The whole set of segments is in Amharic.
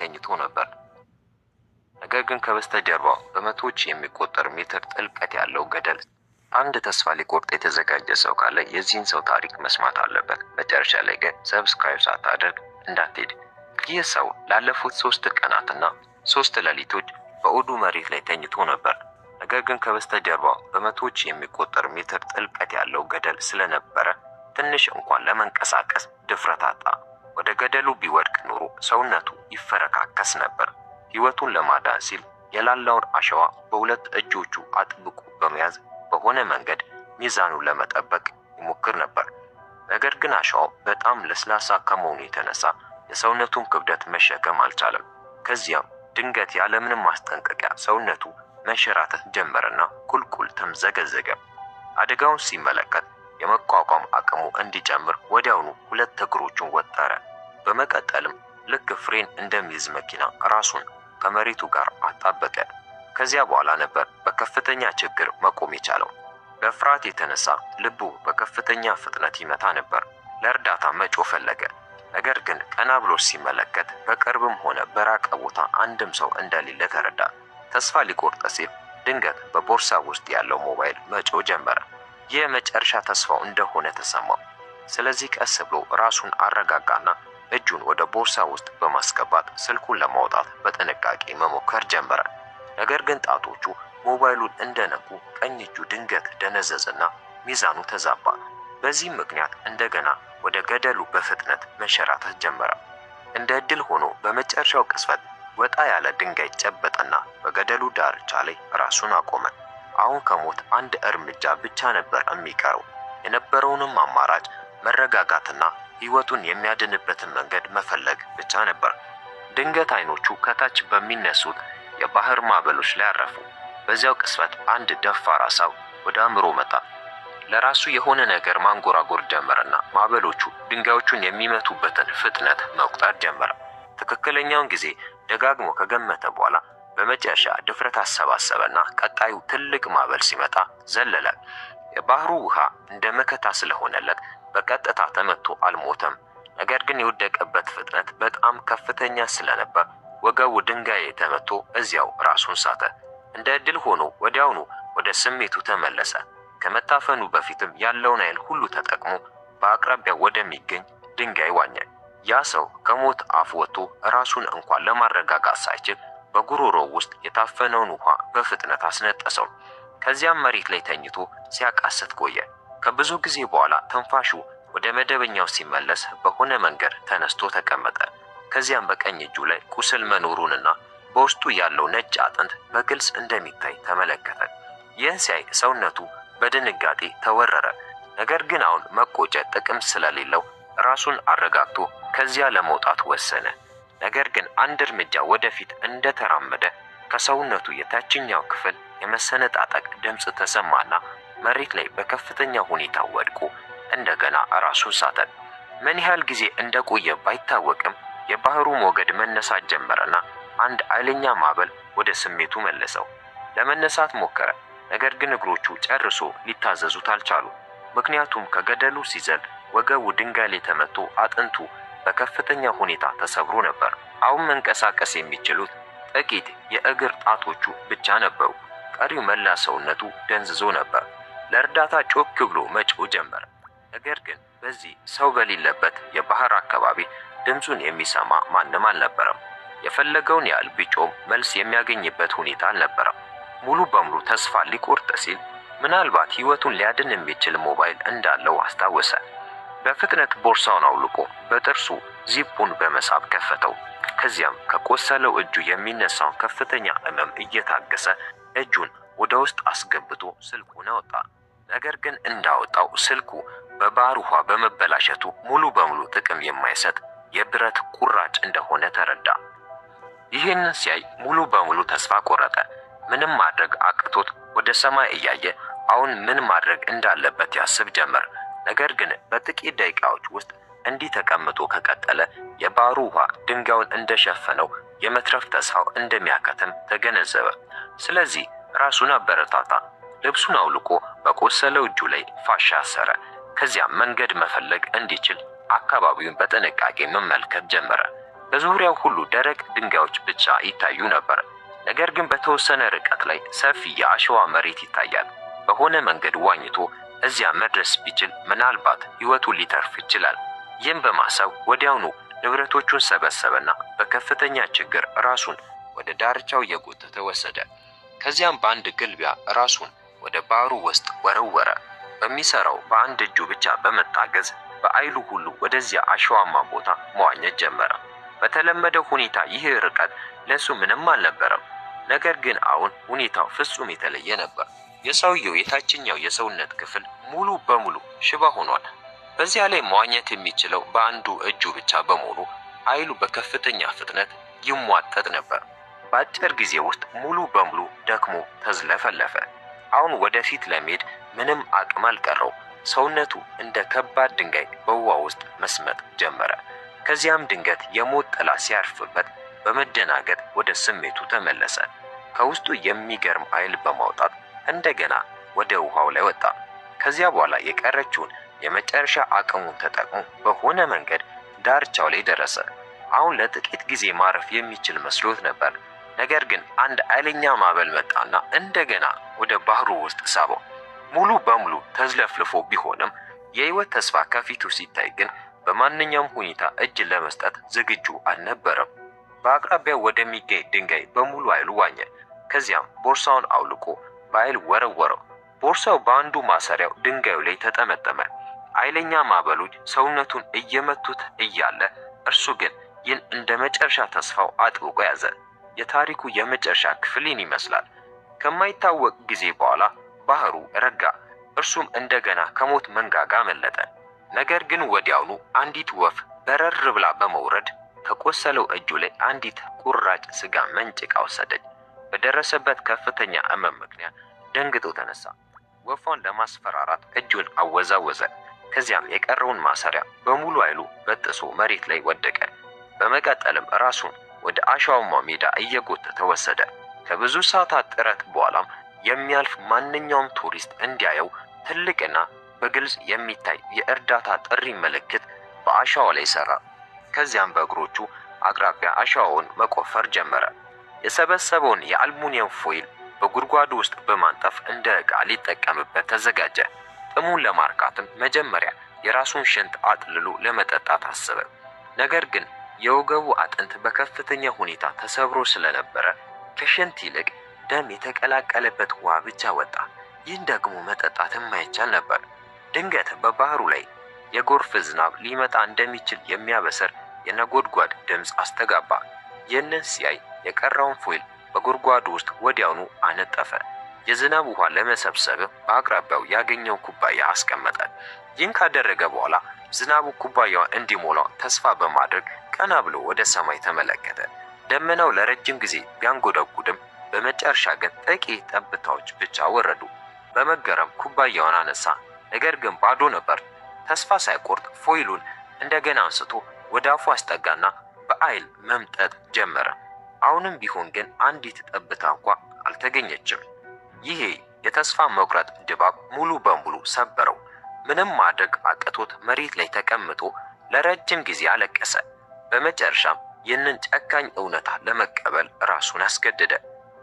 ተኝቶ ነበር። ነገር ግን ከበስተጀርባው በመቶዎች የሚቆጠር ሜትር ጥልቀት ያለው ገደል። አንድ ተስፋ ሊቆርጥ የተዘጋጀ ሰው ካለ የዚህን ሰው ታሪክ መስማት አለበት። መጨረሻ ላይ ግን ሰብስክራይብ ሳታደርግ እንዳትሄድ። ይህ ሰው ላለፉት 3 ቀናትና 3 ሌሊቶች በኡዱ መሬት ላይ ተኝቶ ነበር። ነገር ግን ከበስተጀርባው በመቶዎች የሚቆጠር ሜትር ጥልቀት ያለው ገደል ስለነበረ ትንሽ እንኳን ለመንቀሳቀስ ድፍረት አጣ። ወደ ገደሉ ቢወድቅ ኖሮ ሰውነቱ ይፈረካከስ ነበር። ሕይወቱን ለማዳን ሲል የላላውን አሸዋ በሁለት እጆቹ አጥብቆ በመያዝ በሆነ መንገድ ሚዛኑን ለመጠበቅ ይሞክር ነበር። ነገር ግን አሸዋው በጣም ለስላሳ ከመሆኑ የተነሳ የሰውነቱን ክብደት መሸከም አልቻለም። ከዚያም ድንገት ያለምንም ማስጠንቀቂያ ሰውነቱ መንሸራተት ጀመረና ቁልቁል ተምዘገዘገ። አደጋውን ሲመለከት የመቋቋም አቅሙ እንዲጨምር ወዲያውኑ 2 እግሮቹን ወጠረ። በመቀጠልም ልክ ፍሬን እንደሚይዝ መኪና ራሱን ከመሬቱ ጋር አጣበቀ። ከዚያ በኋላ ነበር በከፍተኛ ችግር መቆም የቻለው። በፍርሃት የተነሳ ልቡ በከፍተኛ ፍጥነት ይመታ ነበር። ለእርዳታ መጮህ ፈለገ። ነገር ግን ቀና ብሎ ሲመለከት በቅርብም ሆነ በራቀ ቦታ አንድም ሰው እንደሌለ ተረዳ። ተስፋ ሊቆርጥ ሲል ድንገት በቦርሳ ውስጥ ያለው ሞባይል መጮህ ጀመረ። ይህ መጨረሻ ተስፋው እንደሆነ ተሰማው። ስለዚህ ቀስ ብሎ ራሱን አረጋጋና እጁን ወደ ቦርሳ ውስጥ በማስገባት ስልኩን ለማውጣት በጥንቃቄ መሞከር ጀመረ። ነገር ግን ጣቶቹ ሞባይሉን እንደነኩ ቀኝ እጁ ድንገት ደነዘዘና ሚዛኑ ተዛባ። በዚህም ምክንያት እንደገና ወደ ገደሉ በፍጥነት መንሸራተት ጀመረ። እንደ ዕድል ሆኖ በመጨረሻው ቅጽበት ወጣ ያለ ድንጋይ ጨበጠና በገደሉ ዳርቻ ላይ ራሱን አቆመ። አሁን ከሞት 1 እርምጃ ብቻ ነበር የሚቀረው። የነበረውንም አማራጭ መረጋጋትና ሕይወቱን የሚያድንበትን መንገድ መፈለግ ብቻ ነበር። ድንገት አይኖቹ ከታች በሚነሱት የባህር ማዕበሎች ላይ አረፉ። በዚያው ቅጽበት አንድ ደፋር ሐሳብ ወደ አእምሮ መጣ። ለራሱ የሆነ ነገር ማንጎራጎር ጀመረና ማዕበሎቹ ድንጋዮቹን የሚመቱበትን ፍጥነት መቁጠር ጀመረ። ትክክለኛውን ጊዜ ደጋግሞ ከገመተ በኋላ በመጨረሻ ድፍረት አሰባሰበና ቀጣዩ ትልቅ ማዕበል ሲመጣ ዘለለ። የባህሩ ውሃ እንደ መከታ ስለሆነለት በቀጥታ ተመቶ አልሞተም። ነገር ግን የወደቀበት ፍጥነት በጣም ከፍተኛ ስለነበር ወገቡ ድንጋይ ተመቶ እዚያው ራሱን ሳተ። እንደ ዕድል ሆኖ ወዲያውኑ ወደ ስሜቱ ተመለሰ። ከመታፈኑ በፊትም ያለውን ኃይል ሁሉ ተጠቅሞ በአቅራቢያ ወደሚገኝ ድንጋይ ዋኘ። ያ ሰው ከሞት አፍ ወጥቶ ራሱን እንኳን ለማረጋጋት ሳይችል በጉሮሮው ውስጥ የታፈነውን ውሃ በፍጥነት አስነጠሰው። ከዚያም መሬት ላይ ተኝቶ ሲያቃስት ቆየ። ከብዙ ጊዜ በኋላ ትንፋሹ ወደ መደበኛው ሲመለስ በሆነ መንገድ ተነስቶ ተቀመጠ። ከዚያም በቀኝ እጁ ላይ ቁስል መኖሩንና በውስጡ ያለው ነጭ አጥንት በግልጽ እንደሚታይ ተመለከተ። ይህን ሲያይ ሰውነቱ በድንጋጤ ተወረረ። ነገር ግን አሁን መቆጨት ጥቅም ስለሌለው ራሱን አረጋግቶ ከዚያ ለመውጣት ወሰነ። ነገር ግን 1 እርምጃ ወደፊት እንደተራመደ ከሰውነቱ የታችኛው ክፍል የመሰነጣጠቅ ድምፅ ተሰማና መሬት ላይ በከፍተኛ ሁኔታ ወድቆ እንደገና ራሱን ሳተ። ምን ያህል ጊዜ እንደቆየ ባይታወቅም የባህሩ ሞገድ መነሳት ጀመረና አንድ ኃይለኛ ማዕበል ወደ ስሜቱ መለሰው። ለመነሳት ሞከረ። ነገር ግን እግሮቹ ጨርሶ ሊታዘዙት አልቻሉ። ምክንያቱም ከገደሉ ሲዘል ወገቡ ድንጋይ ላይ ተመቶ አጥንቱ በከፍተኛ ሁኔታ ተሰብሮ ነበር። አሁን መንቀሳቀስ የሚችሉት ጥቂት የእግር ጣቶቹ ብቻ ነበሩ። ቀሪው መላ ሰውነቱ ደንዝዞ ነበር። ለእርዳታ ጮክ ብሎ መጮህ ጀመረ። ነገር ግን በዚህ ሰው በሌለበት የባህር አካባቢ ድምፁን የሚሰማ ማንም አልነበረም። የፈለገውን ያህል ቢጮም መልስ የሚያገኝበት ሁኔታ አልነበረም። ሙሉ በሙሉ ተስፋ ሊቆርጥ ሲል ምናልባት ሕይወቱን ሊያድን የሚችል ሞባይል እንዳለው አስታወሰ። በፍጥነት ቦርሳውን አውልቆ በጥርሱ ዚፑን በመሳብ ከፈተው። ከዚያም ከቆሰለው እጁ የሚነሳውን ከፍተኛ ሕመም እየታገሰ እጁን ወደ ውስጥ አስገብቶ ስልኩን አወጣ። ነገር ግን እንዳወጣው ስልኩ በባህር ውሃ በመበላሸቱ ሙሉ በሙሉ ጥቅም የማይሰጥ የብረት ቁራጭ እንደሆነ ተረዳ። ይህንን ሲያይ ሙሉ በሙሉ ተስፋ ቆረጠ። ምንም ማድረግ አቅቶት ወደ ሰማይ እያየ አሁን ምን ማድረግ እንዳለበት ያስብ ጀመር። ነገር ግን በጥቂት ደቂቃዎች ውስጥ እንዲህ ተቀምጦ ከቀጠለ የባህሩ ውሃ ድንጋዩን እንደሸፈነው የመትረፍ ተስፋው እንደሚያከትም ተገነዘበ። ስለዚህ ራሱን አበረታታ። ልብሱን አውልቆ በቆሰለው እጁ ላይ ፋሻ አሰረ። ከዚያም መንገድ መፈለግ እንዲችል አካባቢውን በጥንቃቄ መመልከት ጀመረ። በዙሪያው ሁሉ ደረቅ ድንጋዮች ብቻ ይታዩ ነበር። ነገር ግን በተወሰነ ርቀት ላይ ሰፊ የአሸዋ መሬት ይታያል። በሆነ መንገድ ዋኝቶ እዚያ መድረስ ቢችል ምናልባት ሕይወቱ ሊተርፍ ይችላል። ይህም በማሰብ ወዲያውኑ ንብረቶቹን ሰበሰበና በከፍተኛ ችግር ራሱን ወደ ዳርቻው እየጎተተ ወሰደ። ከዚያም በአንድ ግልቢያ ራሱን ወደ ባህሩ ውስጥ ወረወረ። በሚሰራው በአንድ እጁ ብቻ በመታገዝ በኃይሉ ሁሉ ወደዚያ አሸዋማ ቦታ መዋኘት ጀመረ። በተለመደው ሁኔታ ይህ ርቀት ለሱ ምንም አልነበረም። ነገር ግን አሁን ሁኔታው ፍጹም የተለየ ነበር። የሰውየው የታችኛው የሰውነት ክፍል ሙሉ በሙሉ ሽባ ሆኗል። በዚያ ላይ መዋኘት የሚችለው በአንዱ እጁ ብቻ በመሆኑ ኃይሉ በከፍተኛ ፍጥነት ይሟጠጥ ነበር። በአጭር ጊዜ ውስጥ ሙሉ በሙሉ ደክሞ ተዝለፈለፈ። አሁን ወደፊት ለመሄድ ምንም አቅም አልቀረው። ሰውነቱ እንደ ከባድ ድንጋይ በውሃ ውስጥ መስመጥ ጀመረ። ከዚያም ድንገት የሞት ጥላ ሲያርፍበት በመደናገጥ ወደ ስሜቱ ተመለሰ። ከውስጡ የሚገርም ኃይል በማውጣት እንደገና ወደ ውሃው ላይ ወጣ። ከዚያ በኋላ የቀረችውን የመጨረሻ አቅሙን ተጠቅሞ በሆነ መንገድ ዳርቻው ላይ ደረሰ። አሁን ለጥቂት ጊዜ ማረፍ የሚችል መስሎት ነበር። ነገር ግን አንድ ኃይለኛ ማዕበል መጣና እንደገና ወደ ባህሩ ውስጥ ሳበው። ሙሉ በሙሉ ተዝለፍልፎ ቢሆንም የህይወት ተስፋ ከፊቱ ሲታይ ግን በማንኛውም ሁኔታ እጅ ለመስጠት ዝግጁ አልነበረም። በአቅራቢያው ወደሚገኝ ድንጋይ በሙሉ ኃይሉ ዋኘ። ከዚያም ቦርሳውን አውልቆ በኃይል ወረወረው። ቦርሳው በአንዱ ማሰሪያው ድንጋዩ ላይ ተጠመጠመ። ኃይለኛ ማዕበሎች ሰውነቱን እየመቱት እያለ እርሱ ግን ይህን እንደ መጨረሻ ተስፋው አጥብቆ ያዘ። የታሪኩ የመጨረሻ ክፍልን ይመስላል። ከማይታወቅ ጊዜ በኋላ ባህሩ ረጋ። እርሱም እንደገና ከሞት መንጋጋ አመለጠ። ነገር ግን ወዲያውኑ አንዲት ወፍ በረር ብላ በመውረድ ከቆሰለው እጁ ላይ አንዲት ቁራጭ ስጋ መንጭቃ ወሰደች። በደረሰበት ከፍተኛ ሕመም ምክንያት ደንግጦ ተነሳ። ወፏን ለማስፈራራት እጁን አወዛወዘ። ከዚያም የቀረውን ማሰሪያ በሙሉ ኃይሉ በጥሶ መሬት ላይ ወደቀ። በመቀጠልም ራሱን ወደ አሸዋማ ሜዳ እየጎተተ ወሰደ። ከብዙ ሰዓታት ጥረት በኋላም የሚያልፍ ማንኛውም ቱሪስት እንዲያየው ትልቅና በግልጽ የሚታይ የእርዳታ ጥሪ ምልክት በአሸዋ ላይ ሰራ። ከዚያም በእግሮቹ አቅራቢያ አሸዋውን መቆፈር ጀመረ። የሰበሰበውን የአልሙኒየም ፎይል በጉድጓዱ ውስጥ በማንጠፍ እንደ ዕቃ ሊጠቀምበት ተዘጋጀ። ጥሙን ለማርካትም መጀመሪያ የራሱን ሽንት አጥልሎ ለመጠጣት አሰበ። ነገር ግን የወገቡ አጥንት በከፍተኛ ሁኔታ ተሰብሮ ስለነበረ ከሽንት ይልቅ ደም የተቀላቀለበት ውሃ ብቻ ወጣ። ይህን ደግሞ መጠጣት የማይቻል ነበር። ድንገት በባህሩ ላይ የጎርፍ ዝናብ ሊመጣ እንደሚችል የሚያበስር የነጎድጓድ ድምፅ አስተጋባ። ይህንን ሲያይ የቀረውን ፎይል በጉድጓዱ ውስጥ ወዲያውኑ አነጠፈ። የዝናብ ውሃ ለመሰብሰብ በአቅራቢያው ያገኘው ኩባያ አስቀመጠ። ይህን ካደረገ በኋላ ዝናቡ ኩባያውን እንዲሞላው ተስፋ በማድረግ ቀና ብሎ ወደ ሰማይ ተመለከተ። ደመናው ለረጅም ጊዜ ቢያንጎደጉድም በመጨረሻ ግን ጥቂት ጠብታዎች ብቻ ወረዱ። በመገረም ኩባያውን አነሳ። ነገር ግን ባዶ ነበር። ተስፋ ሳይቆርጥ ፎይሉን እንደገና አንስቶ ወደ አፉ አስጠጋና በኃይል መምጠጥ ጀመረ። አሁንም ቢሆን ግን አንዲት ጠብታ እንኳ አልተገኘችም። ይሄ የተስፋ መቁረጥ ድባብ ሙሉ በሙሉ ሰበረው። ምንም ማድረግ አቅቶት መሬት ላይ ተቀምጦ ለረጅም ጊዜ አለቀሰ። በመጨረሻም ይህንን ጨካኝ እውነታ ለመቀበል ራሱን አስገደደ።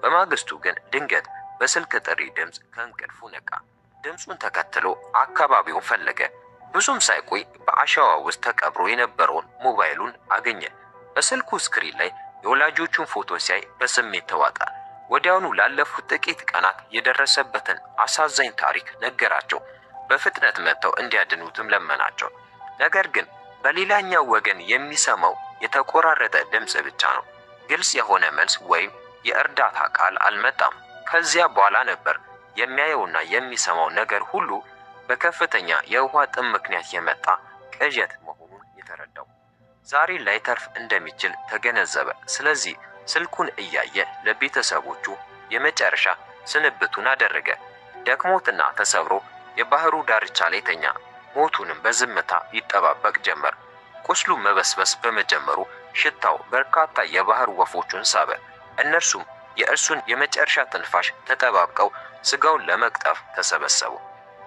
በማግስቱ ግን ድንገት በስልክ ጥሪ ድምፅ ከእንቅልፉ ነቃ። ድምፁን ተከትሎ አካባቢውን ፈለገ። ብዙም ሳይቆይ በአሸዋ ውስጥ ተቀብሮ የነበረውን ሞባይሉን አገኘ። በስልኩ ስክሪን ላይ የወላጆቹን ፎቶ ሲያይ በስሜት ተዋጠ። ወዲያውኑ ላለፉት ጥቂት ቀናት የደረሰበትን አሳዛኝ ታሪክ ነገራቸው። በፍጥነት መጥተው እንዲያድኑትም ለመናቸው። ነገር ግን በሌላኛው ወገን የሚሰማው የተቆራረጠ ድምፅ ብቻ ነው። ግልጽ የሆነ መልስ ወይም የእርዳታ ቃል አልመጣም። ከዚያ በኋላ ነበር የሚያየውና የሚሰማው ነገር ሁሉ በከፍተኛ የውሃ ጥም ምክንያት የመጣ ቅዠት መሆኑን የተረዳው። ዛሬ ላይተርፍ እንደሚችል ተገነዘበ። ስለዚህ ስልኩን እያየ ለቤተሰቦቹ የመጨረሻ ስንብቱን አደረገ። ደክሞትና ተሰብሮ የባህሩ ዳርቻ ላይ ተኛ። ሞቱንም በዝምታ ይጠባበቅ ጀመር። ቁስሉ መበስበስ በመጀመሩ ሽታው በርካታ የባህር ወፎቹን ሳበ። እነርሱም የእርሱን የመጨረሻ ትንፋሽ ተጠባብቀው ስጋውን ለመቅጠፍ ተሰበሰቡ።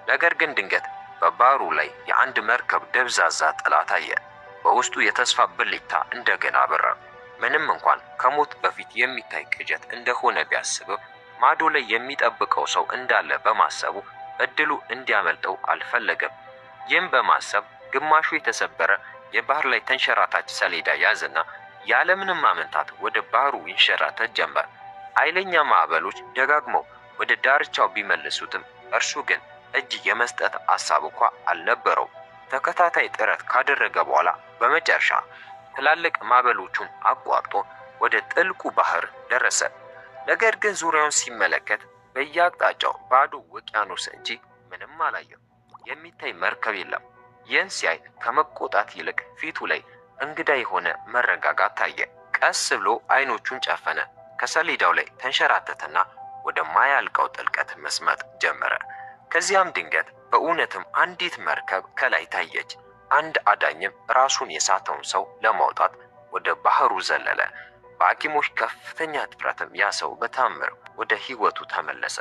ነገር ግን ድንገት በባህሩ ላይ የአንድ መርከብ ደብዛዛ ጥላ ታየ። በውስጡ የተስፋ ብልጭታ እንደገና አበራ። ምንም እንኳን ከሞት በፊት የሚታይ ቅዠት እንደሆነ ቢያስብም ማዶ ላይ የሚጠብቀው ሰው እንዳለ በማሰቡ እድሉ እንዲያመልጠው አልፈለገም። ይህም በማሰብ ግማሹ የተሰበረ የባህር ላይ ተንሸራታች ሰሌዳ ያዘና ያለምንም ማመንታት ወደ ባህሩ ይንሸራተት ጀመር። ኃይለኛ ማዕበሎች ደጋግመው ወደ ዳርቻው ቢመልሱትም እርሱ ግን እጅ የመስጠት ሐሳብ እንኳ አልነበረው። ተከታታይ ጥረት ካደረገ በኋላ በመጨረሻ ትላልቅ ማዕበሎቹን አቋርጦ ወደ ጥልቁ ባህር ደረሰ። ነገር ግን ዙሪያውን ሲመለከት በየአቅጣጫው ባዶ ውቅያኖስ እንጂ ምንም አላየም። የሚታይ መርከብ የለም። ይህን ሲያይ ከመቆጣት ይልቅ ፊቱ ላይ እንግዳ የሆነ መረጋጋት ታየ። ቀስ ብሎ አይኖቹን ጨፈነ። ከሰሌዳው ላይ ተንሸራተተና ወደ ማያልቀው ጥልቀት መስመጥ ጀመረ። ከዚያም ድንገት በእውነትም አንዲት መርከብ ከላይ ታየች። አንድ አዳኝም ራሱን የሳተውን ሰው ለማውጣት ወደ ባህሩ ዘለለ። በሐኪሞች ከፍተኛ ጥረትም ያ ሰው በታምር ወደ ሕይወቱ ተመለሰ።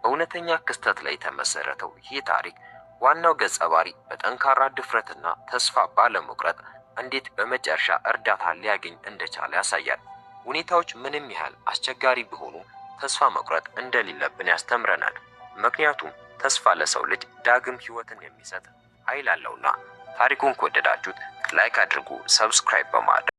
እውነተኛ ክስተት ላይ የተመሰረተው ይህ ታሪክ ዋናው ገጸ ባህሪ በጠንካራ ድፍረትና ተስፋ ባለመቁረጥ እንዴት በመጨረሻ እርዳታ ሊያገኝ እንደቻለ ያሳያል። ሁኔታዎች ምንም ያህል አስቸጋሪ ቢሆኑ ተስፋ መቁረጥ እንደሌለብን ያስተምረናል። ምክንያቱም ተስፋ ለሰው ልጅ ዳግም ሕይወትን የሚሰጥ ኃይል አለውና። ታሪኩን ከወደዳችሁት ላይክ አድርጉ፣ ሰብስክራይብ በማድረግ